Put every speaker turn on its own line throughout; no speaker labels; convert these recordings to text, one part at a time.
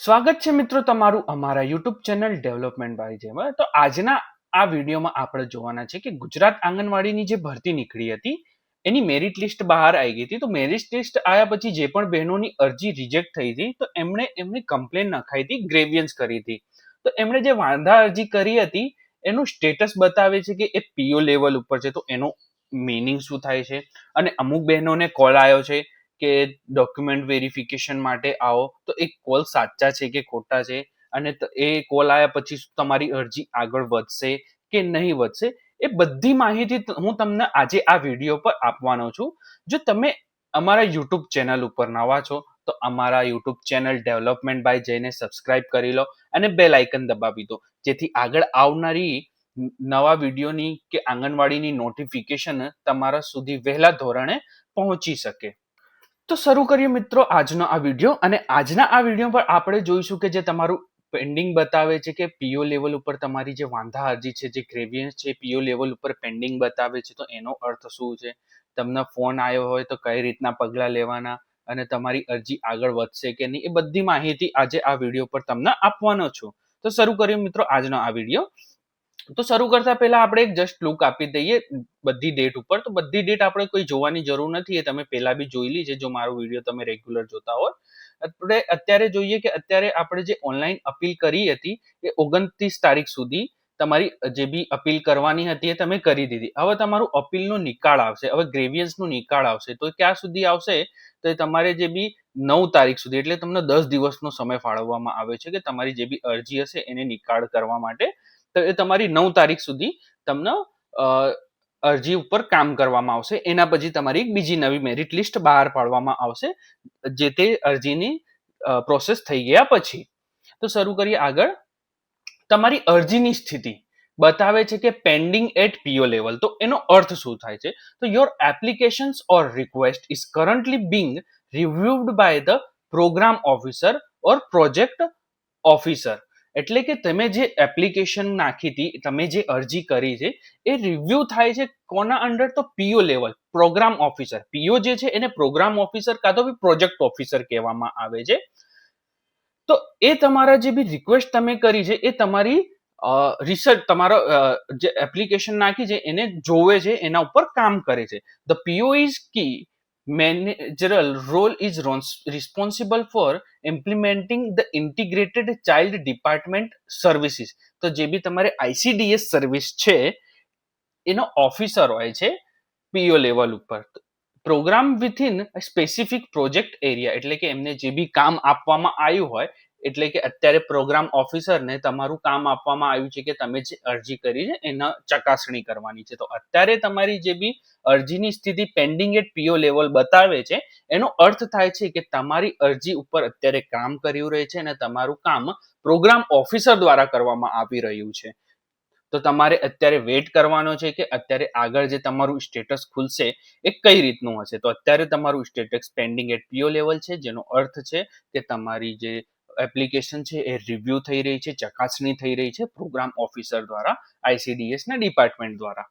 સ્વાગત છે મિત્રો તમારું અમારા યુટ્યુબ ચેનલ ડેવલપમેન્ટ બાય જેમાં. તો આજના આ વિડીયોમાં આપણે જોવાના છે કે ગુજરાત આંગણવાડીની જે ભરતી નીકળી હતી એની મેરિટ લિસ્ટ બહાર આવી ગઈ હતી. તો મેરિટ લિસ્ટ આવ્યા પછી જે પણ બહેનોની અરજી રિજેક્ટ થઈ હતી તો એમણે એમની કમ્પ્લેન નખાઈ હતી, ગ્રેવિયન્સ કરી હતી. તો એમણે જે વાંધા અરજી કરી હતી એનું સ્ટેટસ બતાવે છે કે એ પીઓ લેવલ ઉપર છે. તો એનો મિનિંગ શું થાય છે? અને અમુક બહેનોને કોલ આવ્યો છે કે ડોક્યુમેન્ટ વેરિફિકેશન માટે આવો, તો એ કોલ સાચા છે કે ખોટા છે, અને એ કોલ આવ્યા પછી તમારી અરજી આગળ વધશે કે નહીં વધશે, એ બધી માહિતી હું તમને આજે આ વિડીયો પર આપવાનો છું. જો તમે અમારા યુટ્યુબ ચેનલ ઉપર નવા છો તો અમારા યુટ્યુબ ચેનલ ડેવલપમેન્ટ બાય જઈને સબસ્ક્રાઇબ કરી લો અને બેલ આઇકન દબાવી દો, જેથી આગળ આવનારી નવા વિડીયોની કે આંગણવાડીની નોટિફિકેશન તમારા સુધી વહેલા ધોરણે પહોંચી શકે. તો શરૂ કરીએ મિત્રો આજનો આ વિડીયો. અને આજના આ વિડીયો પર આપણે જોઈશું કે જે તમારું પેન્ડિંગ બતાવે છે કે પીઓ લેવલ ઉપર તમારી જે વાંધા અરજી છે, જે ગ્રેવિયન્સ છે, પીઓ લેવલ ઉપર પેન્ડિંગ બતાવે છે, તો એનો અર્થ શું છે? તમને ફોન આવ્યો હોય તો કઈ રીતના પગલાં લેવાના અને તમારી અરજી આગળ વધશે કે નહીં, એ બધી માહિતી આજે આ વિડીયો પર તમને આપવાનો છું. તો શરૂ કરીએ મિત્રો આજનો આ વિડીયો. તો શરૂ કરતા પહેલા આપણે એક જસ્ટ લુક આપી દઈએ બધી ડેટ ઉપર. તો બધી ડેટ આપણે કોઈ જોવાની જરૂર નથી, એ તમે પહેલા બી જોઈ લી છે જો મારો વિડીયો તમે રેગ્યુલર જોતા હોય. આપણે અત્યારે જોઈએ કે અત્યારે આપણે જે ઓનલાઈન અપીલ કરી હતી એ 29 તારીખ સુધી તમારી જે બી અપીલ કરવાની હતી એ તમે કરી દીધી. હવે તમારું અપીલનો નિકાળ આવશે, હવે ગ્રેવિયન્સનો નિકાળ આવશે. તો ક્યાં સુધી આવશે? તો તમારે જે બી 9 તારીખ સુધી, એટલે તમને 10 દિવસનો સમય ફાળવવામાં આવે છે કે તમારી જે બી અરજી હશે એને નિકાળ કરવા માટે. તો એ તમારી 9 તારીખ સુધી તમને અરજી ઉપર કામ કરવામાં આવશે. એના પછી તમારી બીજી નવી મેરિટ લિસ્ટ બહાર પાડવામાં આવશે જે તે અરજીની પ્રોસેસ થઈ ગયા પછી. તો શરૂ કરીએ આગળ. તમારી અરજીની સ્થિતિ બતાવે છે કે પેન્ડિંગ એટ પીઓ લેવલ. તો એનો અર્થ શું થાય છે? તો your applications or request is currently being reviewed by the programme officer or project officer. એટલે કે તમે જે એપ્લિકેશન નાખી હતી, તમે જે અરજી કરી છે, એ રિવ્યુ થાય છે કોના અંડર? તો પીઓ લેવલ, પ્રોગ્રામ ઓફિસર. પીઓ જે છે એને પ્રોગ્રામ ઓફિસર કાં તો પ્રોજેક્ટ ઓફિસર કહેવામાં આવે છે. તો એ તમારા જે બી રિક્વેસ્ટ તમે કરી છે એ તમારી રિસર્ચ, તમારો જે એપ્લિકેશન નાખી છે એને જોવે છે, એના ઉપર કામ કરે છે. The PO is key managerial role is responsible for implementing the integrated child department services. તો જે બી તમારે આઈસીડીએસ સર્વિસ છે એનો ઓફિસર હોય છે પીઓ લેવલ ઉપર. Program within specific project area, એટલે કે એમને જે બી કામ આપવામાં આવ્યું હોય, એટલે કે અત્યારે પ્રોગ્રામ ઓફિસરને તમારું કામ આપવામાં આવ્યું છે કે તમે જે અરજી કરી છે એના ચકાસણી કરવાની છે. તો અત્યારે તમારી જે બી અરજીની સ્થિતિ પેન્ડિંગ એટ પીઓ લેવલ બતાવે છે, એનો અર્થ થાય છે કે તમારી અરજી ઉપર અત્યારે કામ કર્યું રહે છે અને તમારું કામ પ્રોગ્રામ ઓફિસર દ્વારા કરવામાં આવી રહ્યું છે. તો તમારે અત્યારે વેઇટ કરવાનો છે કે અત્યારે આગળ જે તમારું સ્ટેટસ ખુલશે એ કઈ રીતનું હશે. તો અત્યારે તમારું સ્ટેટસ પેન્ડિંગ એટ પીઓ લેવલ છે, જેનો અર્થ છે કે તમારી જે એપ્લિકેશન છે એ રિવ્યુ થઈ રહી છે, ચકાસણી થઈ રહી છે પ્રોગ્રામ ઓફિસર દ્વારા, આઈસીડીએસ ના ડિપાર્ટમેન્ટ દ્વારા.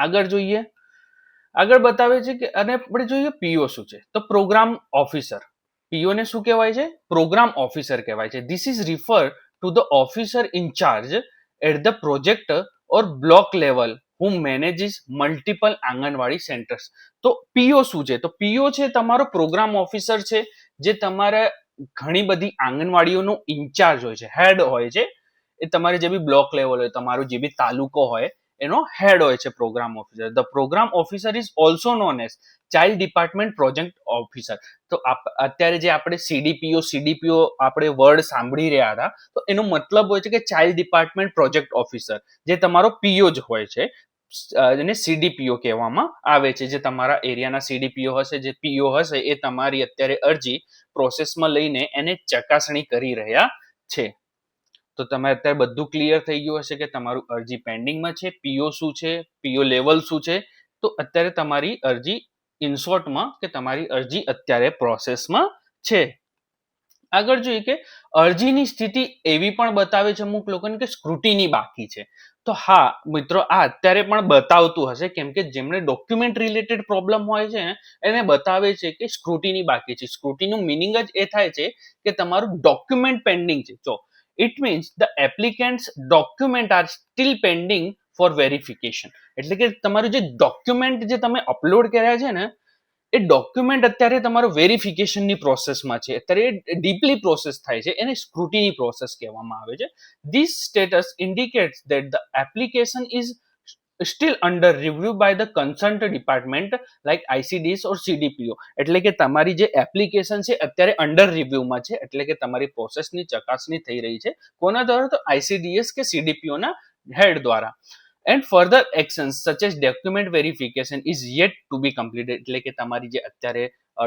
આગળ જોઈએ. આગળ બતાવે છે કે અને આપણે જોઈએ પીઓ શું છે. તો પ્રોગ્રામ ઓફિસર, પીઓ ને શું કહેવાય છે? પ્રોગ્રામ ઓફિસર કહેવાય છે. This is refer to the officer in charge at the project or block level who manages multiple anganwadi centres. તો પીઓ શું છે? તો પીઓ છે તમારો પ્રોગ્રામ ઓફિસર છે, જે તમારા ઘણી બધી આંગણવાડીઓનો ઇન્ચાર્જ હોય છે, હેડ હોય છે. એ તમારે જે બી બ્લોક લેવલ હોય, તમારો જે બી તાલુકો હોય, એનો હેડ હોય છે program officer. The programme officer is also known as child department project officer. તો અત્યારે જે આપણે સીડીપીઓ આપણે વર્ડ સાંભળી રહ્યા હતા, તો એનો મતલબ હોય છે કે ચાઇલ્ડ ડિપાર્ટમેન્ટ પ્રોજેક્ટ ઓફિસર, જે તમારો પીઓ જ હોય છે. એને સીડીપીઓ કહેવામાં આવે છે. જે તમારા એરિયાના સીડીપીઓ હશે, જે પીઓ હશે, એ તમારી અત્યારે અરજી પ્રોસેસમાં લઈને એને ચકાસણી કરી રહ્યા છે. તો તમે અત્યારે બધું ક્લિયર થઈ ગયું હશે કે તમારું અરજી પેન્ડિંગમાં છે, પીઓ શું છે, પીઓ લેવલ શું છે. તો અત્યારે તમારી અરજી ઇન શોર્ટમાં કે તમારી અરજી અત્યારે પ્રોસેસમાં છે. આગળ જોઈએ કે અરજીની સ્થિતિ એવી પણ બતાવે છે અમુક લોકોને કે સ્ક્રુટિની બાકી છે. તો હા મિત્રો, આ અત્યારે પણ બતાવતું હશે, કેમ કે જેમને ડોક્યુમેન્ટ રિલેટેડ પ્રોબ્લેમ હોય છે ને એને બતાવે છે કે સ્ક્રુટિની બાકી છે. સ્ક્રુટિનું મિનિંગ જ એ થાય છે કે તમારું ડોક્યુમેન્ટ પેન્ડિંગ છે. જો it means the applicant's document are still pending for verification. એટલે કે તમારું જે ડોક્યુમેન્ટ જે તમે અપલોડ કર્યા છે ને એ ડોક્યુમેન્ટ અત્યારે તમારું વેરિફિકેશનની પ્રોસેસમાં છે, અત્યારે ડીપલી પ્રોસેસ થાય છે, એને સ્ક્રુટિની પ્રોસેસ કહેવામાં આવે છે. This status indicates that the application is still under review by the concerned department like ICDS or CDPO. એટલે કે તમારી જે એપ્લિકેશન છે અત્યારે અંડર રિવ્યુમાં છે, એટલે કે તમારી પ્રોસેસની ચકાસણી થઈ રહી છે. કોના દ્વારા? તો આઈસીડીએસ કે સીડીપીઓના હેડ દ્વારા. And further actions such as document verification is yet to be completed. એટલે કે તમારી જે અત્યારે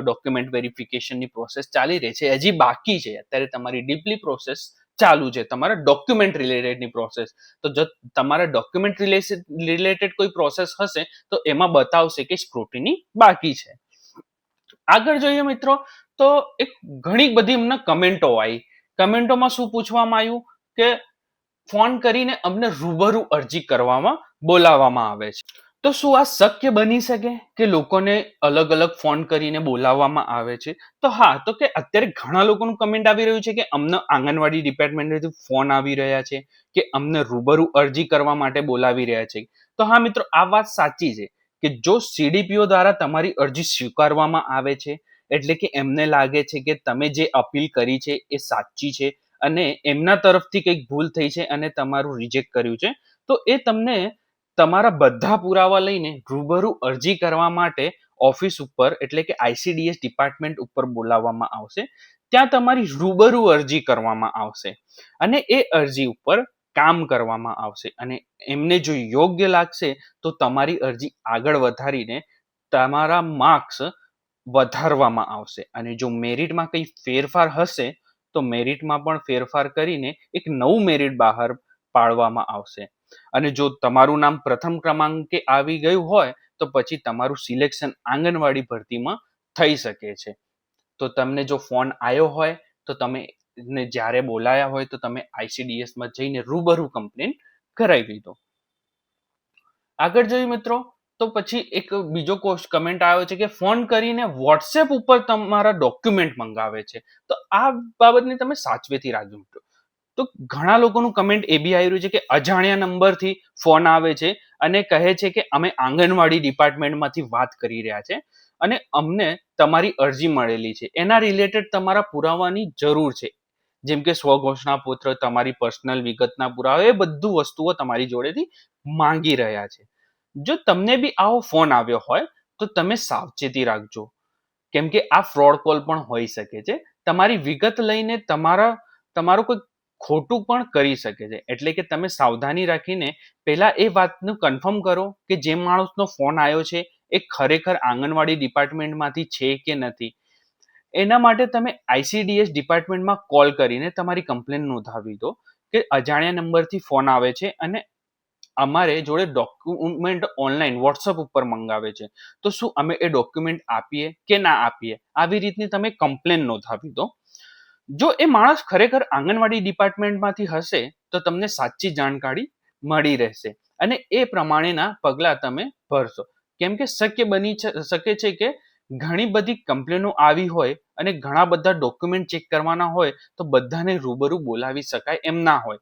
ડોક્યુમેન્ટ વેરિફિકેશનની પ્રોસેસ ચાલી રહી છે હજી બાકી છે. અત્યારે તમારી ડીપલી પ્રોસેસ ચાલુ છે તમારા ડોક્યુમેન્ટ રિલેટેડની પ્રોસેસ. તો જો તમારા ડોક્યુમેન્ટ રિલેટેડ કોઈ પ્રોસેસ હશે તો એમાં બતાવશે કે સ્ક્રુટિની બાકી છે. આગળ જોઈએ મિત્રો, તો એક ઘણી બધી અમને કમેન્ટો આવી. કમેન્ટોમાં શું પૂછવામાં આવ્યું કે ફોન કરીને અમને રૂબરૂ અરજી કરવામાં બોલાવવામાં આવે છે. તો શું આ શક્ય બની શકે કે લોકોને અલગ અલગ ફોન કરીને બોલાવવામાં આવે છે? તો હા, તો કે અત્યારે ઘણા લોકોનું કમેન્ટ આવી રહ્યું છે કે અમને આંગણવાડી ડિપાર્ટમેન્ટથી ફોન આવી રહ્યા છે કે અમને રૂબરૂ અરજી કરવા માટે બોલાવી રહ્યા છે. તો હા મિત્રો, આ વાત સાચી છે કે જો સીડીપીઓ દ્વારા તમારી અરજી સ્વીકારવામાં આવે છે, એટલે કે એમને લાગે છે કે તમે જે અપીલ કરી છે એ સાચી છે અને એમના તરફથી કંઈક ભૂલ થઈ છે અને તમારું રિજેક્ટ કર્યું છે, તો એ તમને તમારા બધા પુરાવા લઈને રૂબરૂ અરજી કરવા માટે ઓફિસ ઉપર, એટલે કે આઈસીડીએસ ડિપાર્ટમેન્ટ ઉપર બોલાવવામાં આવશે. ત્યાં તમારી રૂબરૂ અરજી કરવામાં આવશે અને એ અરજી ઉપર કામ કરવામાં આવશે અને એમને જો યોગ્ય લાગશે તો તમારી અરજી આગળ વધારીને તમારા માર્ક્સ વધારવામાં આવશે અને જો મેરિટમાં કંઈ ફેરફાર હશે તો મેરિટમાં પણ ફેરફાર કરીને એક નવું મેરિટ બહાર પાડવામાં આવશે. અને જો તમારું નામ પ્રથમ ક્રમાંકે આવી ગયું હોય તો પછી તમારું સિલેક્શન આંગણવાડી ભરતીમાં થઈ શકે છે. તો તમને જો ફોન આવ્યો હોય તો તમે જ્યારે બોલાયા હોય તો તમે આઈસીડીએસમાં જઈને રૂબરૂ કમ્પ્લેન કરાવી દો. આગળ જોઈએ મિત્રો, તો પછી એક બીજો કમેન્ટ આવ્યો છે કે ફોન કરીને વોટ્સએપ ઉપર તમારા ડોક્યુમેન્ટ મંગાવે છે. તો આ બાબતને તમે સાચવેથી રાખજો મિત્રો. તો ઘણા લોકોનું કમેન્ટ એ બી આવી રહ્યું છે કે અજાણ્યા નંબરથી ફોન આવે છે અને કહે છે કે અમે આંગણવાડી ડિપાર્ટમેન્ટમાંથી વાત કરી રહ્યા છે અને અમને તમારી અરજી મળેલી છે, એના રિલેટેડ તમારા પુરાવાની જરૂર છે, જેમ કે સ્વઘોષણા પત્ર, તમારી પર્સનલ વિગતના પુરાવા, એ બધું વસ્તુઓ તમારી જોડેથી માંગી રહ્યા છે. જો તમને બી આવો ફોન આવ્યો હોય તો તમે સાવચેતી રાખજો, કેમ કે આ ફ્રોડ કોલ પણ હોઈ શકે છે. તમારી વિગત લઈને તમારું કોઈ ખોટું પણ કરી શકે છે. એટલે કે તમે સાવધાની રાખીને પહેલા એ વાતનું કન્ફર્મ કરો કે જે માણસનો ફોન આવ્યો છે એ ખરેખર આંગણવાડી ડિપાર્ટમેન્ટમાંથી છે કે નથી. એના માટે તમે આઈસીડીએસ ડિપાર્ટમેન્ટમાં કોલ કરીને તમારી કમ્પ્લેન નોંધાવી દો કે અજાણ્યા નંબરથી ફોન આવે છે અને અમારે જોડે ડોક્યુમેન્ટ ઓનલાઈન વોટ્સઅપ ઉપર મંગાવે છે, તો શું અમે એ ડોક્યુમેન્ટ આપીએ કે ના આપીએ? આવી રીતની તમે કમ્પ્લેન નોંધાવી દો. જો એ માણસ ખરેખર આંગણવાડી ડિપાર્ટમેન્ટમાંથી હશે તો તમને સાચી જાણકારી મળી રહેશે અને એ પ્રમાણેના પગલાં તમે ભરશો. કેમ કે શક્ય બની શકે છે કે ઘણી બધી કમ્પ્લેનો આવી હોય અને ઘણા બધા ડોક્યુમેન્ટ ચેક કરવાના હોય તો બધાને રૂબરૂ બોલાવી શકાય એમ ના હોય.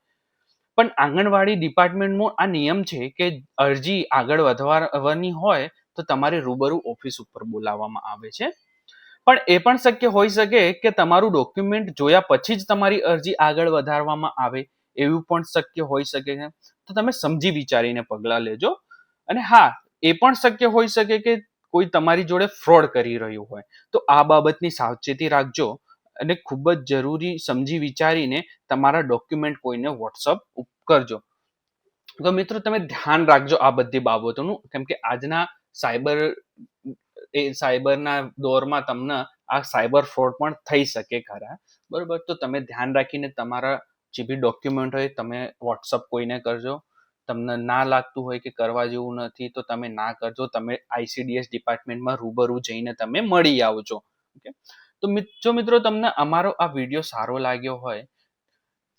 પણ આંગણવાડી ડિપાર્ટમેન્ટનો આ નિયમ છે કે અરજી આગળ વધવાની હોય તો તમારે રૂબરૂ ઓફિસ ઉપર બોલાવવામાં આવે છે. પણ એ પણ શક્ય હોઈ શકે કે તમારું ડોક્યુમેન્ટ જોયા પછી જ તમારી અરજી આગળ વધારવામાં આવે, એવું પણ શક્ય હોઈ શકે છે. તો તમે સમજી વિચારીને પગલાં લેજો. અને હા, એ પણ શક્ય હોઈ શકે કે કોઈ તમારી જોડે ફ્રોડ કરી રહ્યું હોય, તો આ બાબતની સાવચેતી રાખજો અને ખૂબ જ જરૂરી સમજી વિચારીને તમારા ડોક્યુમેન્ટ કોઈને વોટ્સઅપ કરજો. તો મિત્રો તમે ધ્યાન રાખજો આ બધી બાબતોનું, કેમ કે આજના સાયબરના દોરમાં તમને આ સાયબર ફ્રોડ પણ થઈ શકે ખરા. બરોબર, તો તમે ધ્યાન રાખીને તમારા જે બી ડોક્યુમેન્ટ હોય તમે વોટ્સઅપ કોઈને કરજો. તમને ના લાગતું હોય કે કરવા જેવું નથી તો તમે ના કરજો, તમે આઈસીડીએસ ડિપાર્ટમેન્ટમાં રૂબરૂ જઈને તમે મળી આવજો. ઓકે, તો જો મિત્રો તમને અમારો આ વિડીયો સારો લાગ્યો હોય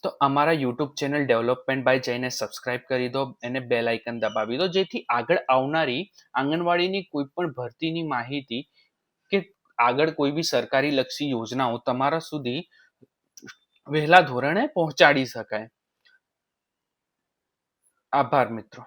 તો અમારા યુટ્યુબ ચેનલ ડેવલપમેન્ટ બાય જઈને સબસ્ક્રાઇબ કરી દો અને બેલ આઇકન દબાવી દો, જેથી આગળ આવનારી આંગણવાડીની કોઈ પણ ભરતીની માહિતી કે આગળ કોઈ બી સરકારી લક્ષી યોજનાઓ તમારા સુધી વહેલા ધોરણે પહોંચાડી શકાય. આભાર મિત્રો.